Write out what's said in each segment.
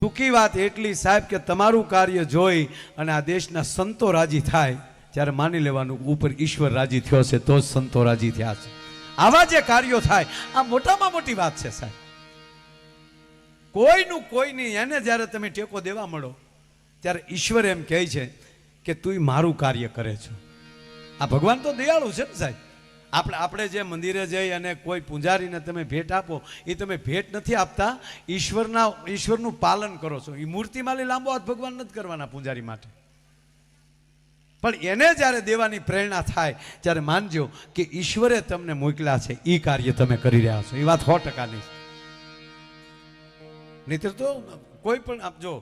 ટૂંકી વાત એટલી સાહેબ કે તમારું કાર્ય જોઈ અને આ દેશના સંતો રાજી થાય ત્યારે માની લેવાનું ઉપર ઈશ્વર રાજી થયો છે તો જ સંતો રાજી થયા છે. આવા જે કાર્યો થાય આ મોટામાં મોટી વાત છે સાહેબ. કોઈનું કોઈ નહીં, એને જ્યારે તમે ટેકો દેવા મળો ત્યારે ઈશ્વર એમ કહે છે કે તું મારું કાર્ય કરે છો. આ ભગવાન તો દયાળુ છે ને સાહેબ. આપણે જે મંદિરે જઈ અને કોઈ પૂજારીને તમે ભેટ આપો એ તમે ભેટ નથી આપતા, ઈશ્વરનું પાલન કરો છો. એ મૂર્તિમાં લાંબો હાથ ભગવાન નથી કરવાના પૂજારી માટે, પણ એને જ્યારે દેવાની પ્રેરણા થાય ત્યારે માનજો કે ઈશ્વરે તમને મોકલ્યા છે, એ કાર્ય તમે કરી રહ્યા છો. એ વાત 100%ની છે. નહીતર તો કોઈ પણ આપજો,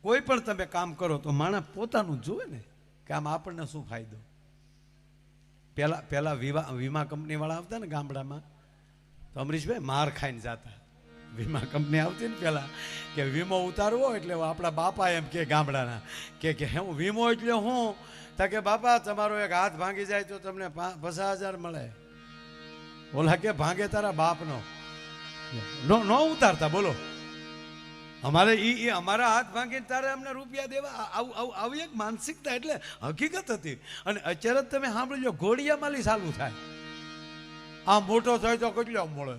કોઈ પણ તમે કામ કરો તો માણસ પોતાનું જોવે ને કે આમ આપણને શું ફાયદો. પહેલા વીમા કંપની વાળા આવતા ને ગામડામાં તો અમરીશભાઈ માર ખાઈને જતા. વીમા કંપની આવતી ને પહેલા કે વીમો ઉતારવો એટલે આપણા બાપા એમ કે ગામડાના કે હું વીમો એટલે હું તા કે બાપા તમારો એક હાથ ભાંગી જાય તો તમને 50,000 મળે. ઓલા કે ભાંગે તારા બાપનો નો ઉતારતા. બોલો અમારે ઈ અમારા હાથ ભાંગીને તારે અમને રૂપિયા દેવા, આવી એક માનસિકતા એટલે હકીકત હતી. અને અત્યારે તમે સાંભળી લો ઘોડિયામાલી ચાલુ થાય, આ મોટો થાય તો કેટલો મળે.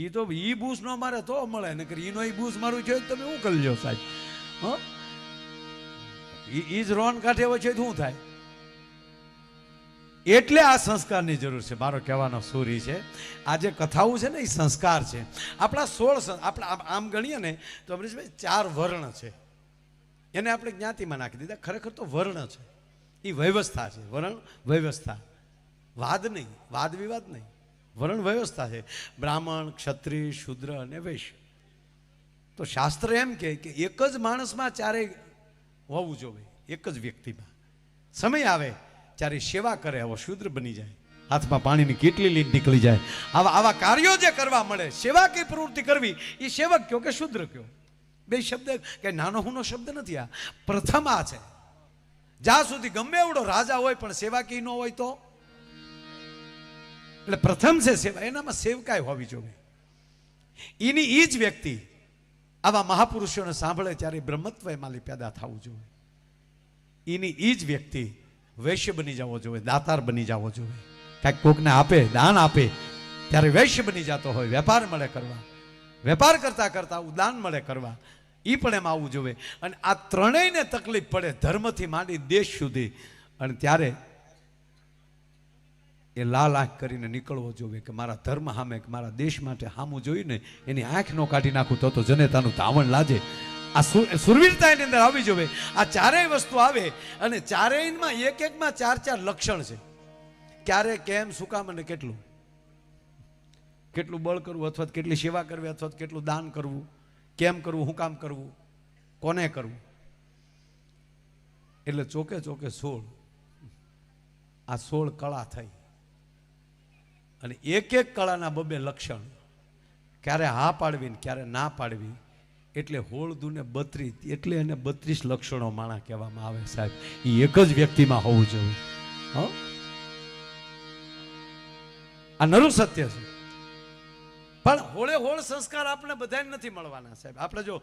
ઈ તો ઈ બૂસ નો મારે તો મળે ને કે ઈનો ઈ બૂસ મારું છે તમે શું કરી લ્યો સાહેબ. ઈ જ રોન કાઢે છે શું થાય. એટલે આ સંસ્કારની જરૂર છે. મારો કહેવાનો સૂરી છે આ જે કથાઓ છે ને એ સંસ્કાર છે. આપણા 16 આપણે આમ ગણીએ ને તો અમરીશભાઈ 4 વર્ણ છે, એને આપણે જ્ઞાતિમાં નાખી દીધા. ખરેખર તો વર્ણ છે, એ વ્યવસ્થા છે. વર્ણ વ્યવસ્થા, વાદ નહીં, વાદ વિવાદ નહીં, વર્ણ વ્યવસ્થા છે. બ્રાહ્મણ, ક્ષત્રિય, શૂદ્ર અને વૈશ્ય. તો શાસ્ત્ર એમ કે એક જ માણસમાં ચારેય હોવું જોઈએ, એક જ વ્યક્તિમાં. સમય આવે ત્યારે સેવા કરે આવો શૂદ્ર બની જાય, હાથમાં પાણીની કેટલી લીટ નીકળી જાય. આવા કાર્યો જે કરવા મળે, સેવા કઈ પ્રવૃત્તિ કરવી, એ સેવક કયો કે શૂદ્ર કયો, બે શબ્દ કે નાનો હુનો શબ્દ નથી. આ પ્રથમ આ છે. જ્યાં સુધી ગમે એવડો રાજા હોય પણ સેવાકી ન હોય તો, એટલે પ્રથમ છે સેવા. એનામાં સેવકાઈ હોવી જોઈએ. એની ઈ જ વ્યક્તિ આવા મહાપુરુષોને સાંભળે ત્યારે બ્રહ્મત્વ માલી પેદા થવું જોઈએ. એની ઈ જ વ્યક્તિ વૈશ્ય બની જવો જોઈએ, દાતાર બની જવો જોઈએ. કાંઈક કોકને આપે, દાન આપે ત્યારે વૈશ્ય બની જતો હોય. વેપાર મળે કરવા, વેપાર કરતા કરતા દાન મળે કરવા, એ પણ એમ આવવું જોઈએ. અને આ ત્રણેયને તકલીફ પડે ધર્મથી માંડી દેશ સુધી, અને ત્યારે એ લાલ આંખ કરીને નીકળવો જોઈએ કે મારા ધર્મ સામે, મારા દેશ માટે સામું જોઈને એની આંખ નો કાઢી નાખું તો જનેતાનું ધાવણ લાજે. આ સુરવીરતા એની અંદર આવી જોઈએ. આ ચારેય વસ્તુ આવે અને ચારેયમાં એકમાં 4 લક્ષણ છે. ક્યારે, કેમ, શું કામ અને કેટલું બળ કરવું, અથવા કેટલી સેવા કરવી, અથવા કેટલું દાન કરવું, કેમ કરવું, શું કામ કરવું, કોને કરવું. એટલે ચોકે 16 આ 16 કળા થઈ. અને એક કળાના 2 લક્ષણ, ક્યારે હા પાડવી ને ક્યારે ના પાડવી. એટલે 16 દુને 32, એટલે એને 32 લક્ષણો માણા કહેવામાં આવે સાહેબ. એ એક જ વ્યક્તિમાં હોવું જોઈએ. આ નરું સત્ય છે. પણ હોળે સંસ્કાર આપણે બધાને નથી મળવાના સાહેબ. આપણે જો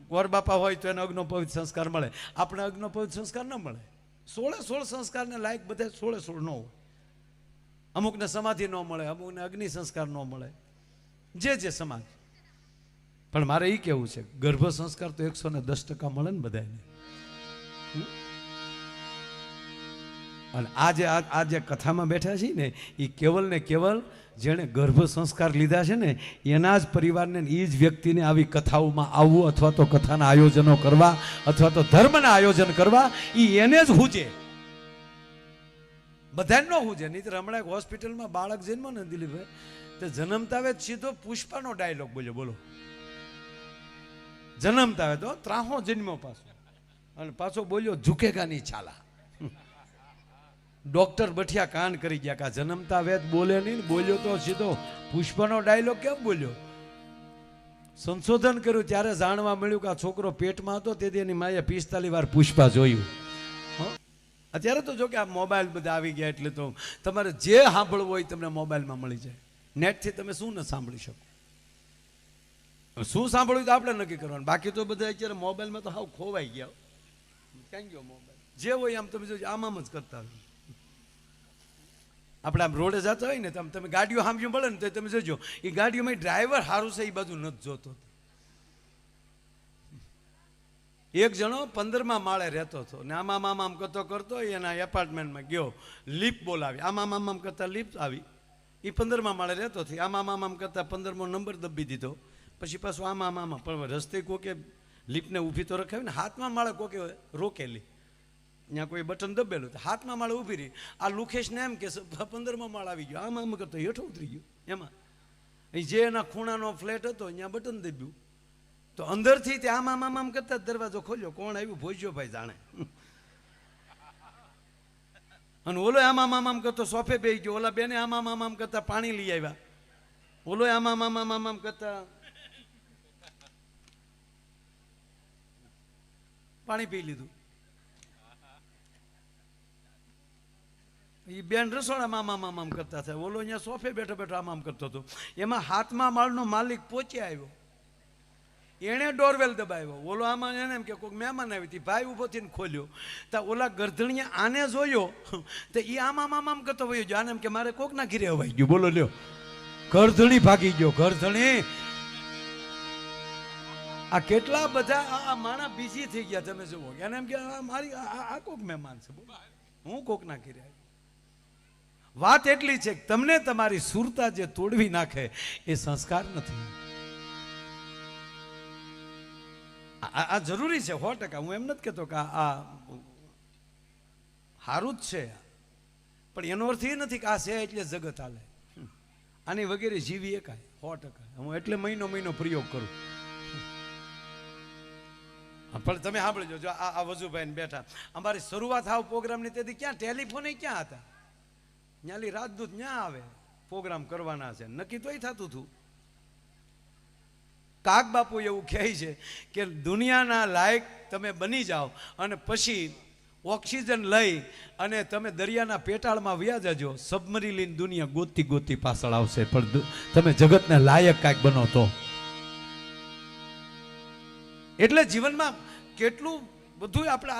ગોર બાપા હોય તો એને અગ્નોપવિત સંસ્કાર મળે, આપણે અગ્નોપવિત સંસ્કાર ન મળે. 16 સંસ્કારને લાયક બધા 16 ન હોય. અમુકને સમાધિ ન મળે, અમુકને અગ્નિ સંસ્કાર ન મળે, જે સમાજ. પણ મારે એ કેવું છે, ગર્ભ સંસ્કાર તો 110% મળે ને બધાને. અને આ જે કથામાં બેઠા છીએ ને એ કેવલ ને કેવલ જેણે ગર્ભ સંસ્કાર લીધા છે ને એના જ પરિવારને, એ જ વ્યક્તિને આવી કથાઓમાં આવવું, અથવા તો કથાના આયોજનો કરવા, અથવા તો ધર્મના આયોજન કરવા, એને જ હુજે, બધાને ન હુજે. નહીં તો હમણાં એક હોસ્પિટલમાં બાળક જન્મ ને દિલીપભાઈ, તો જન્મતા આવે સીધો પુષ્પાનો ડાયલોગ બોલ્યો. બોલો, જન્મતા આવે તો 3 જન્મો પાછો, અને પાછો બોલ્યો ઝુકેગા નહીં છાલા. ડોક્ટર બઠિયા કાન કરી ગયા કે જન્મતા વેદ બોલે નહીં, બોલ્યો તો સીધો પુષ્પાનો ડાયલોગ કેમ બોલ્યો. સંશોધન કર્યું ત્યારે જાણવા મળ્યું કે આ છોકરો પેટમાં હતો તેથી એની માએ 45 વાર પુષ્પા જોયું. અત્યારે તો જો કે આ મોબાઈલ બધા આવી ગયા એટલે તો તમારે જે સાંભળવું હોય તમને મોબાઈલમાં મળી જાય. નેટથી તમે શું ન સાંભળી શકો. શું સાંભળ્યું તો આપણે નક્કી કરવાનું, બાકી તો બધા અત્યારે મોબાઈલમાં તો હાવ ખોવાઈ ગયા. ક્યાં ગયો મોબાઈલ? જે હોય આમ તમે જોજો આમ જ કરતા હોય. આપણે આમ રોડે જતા હોય ને તમે ગાડીઓ સાંભળ્યું મળે ને તો તમે જોજો એ ગાડીઓમાં ડ્રાઈવર સારું છે એ બાજુ નથી જોતો. એક જણો 15મા માળે રહેતો હતો ને આમ આમ કરતો એના એપાર્ટમેન્ટમાં ગયો, લિફ્ટ બોલાવી, આમ કરતા લિફ્ટ આવી. એ 15મા માળે રહેતો હતો, આમ કરતા 15મો નંબર દબી દીધો. પછી પાછું આમ પણ રસ્તે કોકે લિફ્ટને ઊભી તો રખાવી ને, હાથમાં માળે કોકે રોકેલી, ત્યાં કોઈ બટન દબેલું તો હાથમાં માળે ઊભી રહી. આ લુખેશને એમ કે 15મા માળ આવી ગયો, આમ કરતો હેઠો ઉતરી ગયો. એમાં જે એના ખૂણાનો ફ્લેટ હતો ત્યાં બટન દબ્યું તો અંદરથી તે આમ કરતા દરવાજો ખોલ્યો. કોણ આવ્યું? ભોજ્યો ભાઈ જાણે. અને ઓલો આમ કરતો સોફે બેસી ગયો. ઓલા બેને આમ કરતા પાણી લઈ આવ્યા. ઓલો આમ કરતા પાણી પી લીધું. એ બેન રસોડામાં આમ કરતા થાય. ઓલો અહીંયા સોફે બેઠો બેઠો આમ કરતો હતો. એમાં હાથમાં માળનો માલિક પહોંચી આવ્યો, એણે ડોરવેલ દબાવ્યો. ઓલો આમાં એને એમ કે કોઈક મહેમાન આવી હતી, ભાઈ ઊભો થઈને ખોલ્યો. તો ઓલા ગરધણીએ આને જોયો તો એ આમ કરતો વયો ગયો. આને એમ કે મારે કોકના ઘીરે અવાઈ ગયું. બોલો લ્યો, ગરધણી ભાગી ગયો. ગરધણી આ કેટલા બધા આ માણા બીજી થઈ ગયા. તમે જુઓ, એને એમ કે મારી આ કોક મહેમાન છે, હું કોકના ઘીરે આવી. વાત એટલી છે કે તમને તમારી સુરતા જે તોડવી નાખે એ સંસ્કાર નથી. આ જરૂરી છે 100%. હું એમ નથી કહેતો કે આ સારું જ છે, પણ એનો અર્થ એ નથી કે આ છે એટલે જગત હાલે. આની વગેરે જીવી એકાય 100%. હું એટલે મહિનો પ્રયોગ કરું. પણ તમે સાંભળજો, જો આ વજુભાઈ બેઠા, અમારી શરૂઆત આવ પ્રોગ્રામની તેથી ક્યાં ટેલિફોન ક્યાં હતા? ન્યાલી રાજદૂત ન્યા આવે, પ્રોગ્રામ કરવાના છે, નક્કી તોય થતું હતું. કાક બાપુ એવું કહે છે કે દુનિયાના લાયક તમે બની જાઓ અને પછી ઓક્સિજન લઈ અને તમે દરિયાના પેટાળમાં વ્યા જજો, સબમરી લઈને દુનિયા ગોતી પાછળ આવશે, પણ તમે જગતને લાયક કાંઈક બનો તો. એટલે જીવનમાં કેટલું બધું આપણે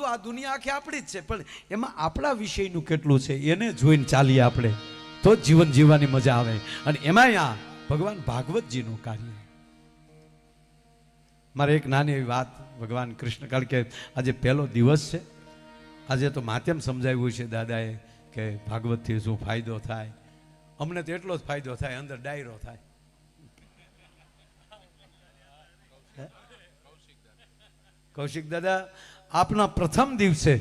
આ દુનિયા આખી આપણી જ છે, પણ એમાં આપણા વિષયનું કેટલું છે એને જોઈને ચાલીએ આપણે, તો જીવન જીવવાની મજા આવે. અને એમાં આ ભગવાન ભાગવતજીનું કાર્ય. મારે એક નાની એવી વાત ભગવાન કૃષ્ણ, કારણ કે આજે પહેલો દિવસ છે, આજે તો માધ્યમ સમજાવ્યું છે દાદાએ કે ભાગવતથી શું ફાયદો થાય. અમને તો એટલો જ ફાયદો થાય, અંદર ડાયરો થાય. કૌશિક દાદા, આપના પ્રથમ દિવસે,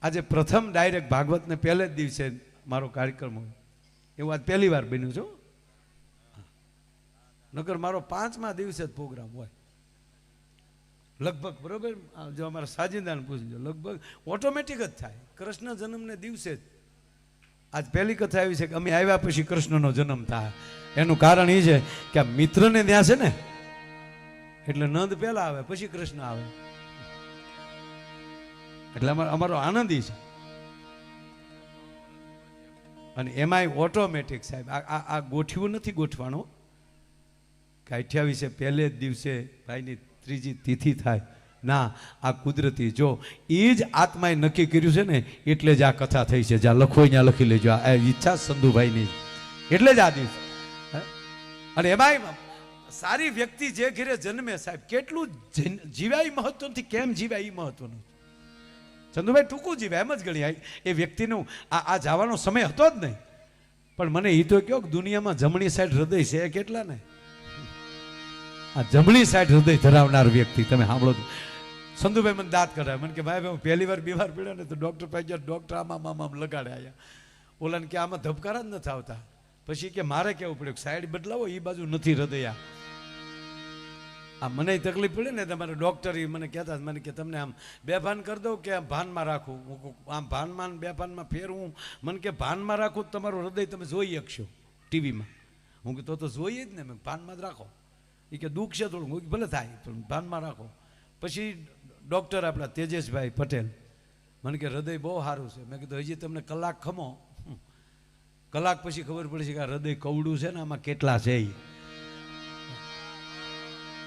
આજે પ્રથમ ડાયરેક્ટ ભાગવતને પહેલે જ દિવસે મારો કાર્યક્રમ હોય એવું આજ પહેલી વાર બન્યું છે. નકર મારો 5મા દિવસે જ પ્રોગ્રામ હોય લગભગ. બરોબર, જો અમારા સાજિંદાને પૂછજો, લગભગ ઓટોમેટિક જ થાય. કૃષ્ણ જન્મને દિવસે જ. આજ પહેલી કથા એવી છે કે અમે આવ્યા પછી કૃષ્ણનો જન્મ થાય. એનું કારણ એ છે કે આ મિત્રને ત્યાં છે ને, એટલે નંદ પહેલા આવે પછી કૃષ્ણ આવે. એટલે અમારો આનંદ છે. અને એમાંય ઓટોમેટિક સાહેબ આ ગોઠવું નથી ગોઠવાનો કે 28 પહેલે જ દિવસે ભાઈની ત્રીજી તિથિ થાય ના. આ કુદરતી, જો એ જ આત્માએ નક્કી કર્યું છે ને એટલે જ આ કથા થઈ છે. જ્યાં લખો ત્યાં લખી લેજો, આ ઈચ્છા સંધુભાઈની, એટલે જ આ દિવસ. અને એમાંય સારી વ્યક્તિ જે ઘરે જન્મે સાહેબ, કેટલું જીવાય મહત્વ નથી, કેમ જીવાય એ મહત્વનું. ચંદુભાઈ ટૂંકું જીવાય એમ જ ગણી. એ વ્યક્તિનું આ જવાનો સમય હતો જ નહીં. પણ મને એ તો કહો કે દુનિયામાં જમણી સાઈડ હૃદય છે કેટલા ને? આ જમણી સાઈડ હૃદય ધરાવનાર વ્યક્તિ તમે સાંભળો. સંધુભાઈ મને દાંત કઢાય, મને કે ભાઈ હું પહેલી વાર બીમાર પડ્યો ને તો ડૉક્ટર પાસે ગયા, ડૉક્ટર આમ લગાડે આવ્યા. ઓલાને કે આમાં ધબકારા જ નથી આવતા. પછી કે મારે કેવું પડ્યું સાઈડ બદલાવો, એ બાજુ નથી હૃદય. આ મને તકલીફ પડે ને, તમારે ડૉક્ટર મને કહેતા, મને કે તમને આમ બેભાન કરી દઉં કે આમ ભાનમાં રાખું. હું આમ ભાનમાં બેભાનમાં ફેરવું. મને કે ભાનમાં રાખું તમારું હૃદય તમે જોઈ શકશો ટીવીમાં. હું કે તો જોઈએ જ ને, મેં ભાનમાં જ રાખો. એ કે દુઃખ છે થોડું, હું ભલે થાય પણ ભાનમાં રાખો. પછી ડૉક્ટર આપણા તેજસભાઈ પટેલ મને કે હૃદય બહુ સારું છે. મેં કીધું હજી તમને કલાક ખમો, કલાક પછી ખબર પડશે કે આ હૃદય કવડું છે ને આમાં કેટલા છે.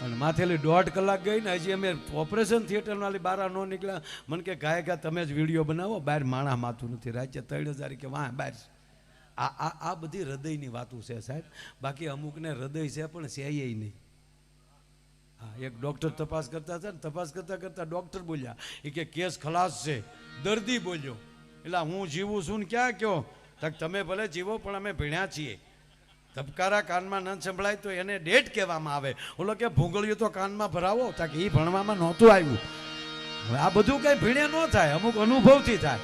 અને માથેલી 1.5 કલાક ગઈ ને હજી અમે ઓપરેશન થિયેટરના બહાર ન નીકળ્યા. મને કે ગાયકા તમે જ વિડીયો બનાવો, બહાર માણા માથું નથી, રાજ્ય 3000 કે વાહ બહાર. આ બધી હૃદયની વાતું છે સાહેબ. બાકી અમુકને હૃદય છે પણ છે નહીં. હા, એક ડૉક્ટર તપાસ કરતા હતા ને, તપાસ કરતા ડૉક્ટર બોલ્યા એ કે કેસ ખલાસ છે. દર્દી બોલ્યો એટલે હું જીવું છું ને ક્યાં કયો, તમે ભલે જીવો પણ અમે ભણ્યા છીએ. ધબકારા કાનમાં ન સંભળાય તો એને ડેટ કહેવામાં આવે. ઓલો કે ભૂંગળિયું તો કાનમાં ભરાવો, તાકે એ ભણવામાં નહોતું આવ્યું. હવે આ બધું કંઈ ભીણે ન થાય, અમુક અનુભવથી થાય.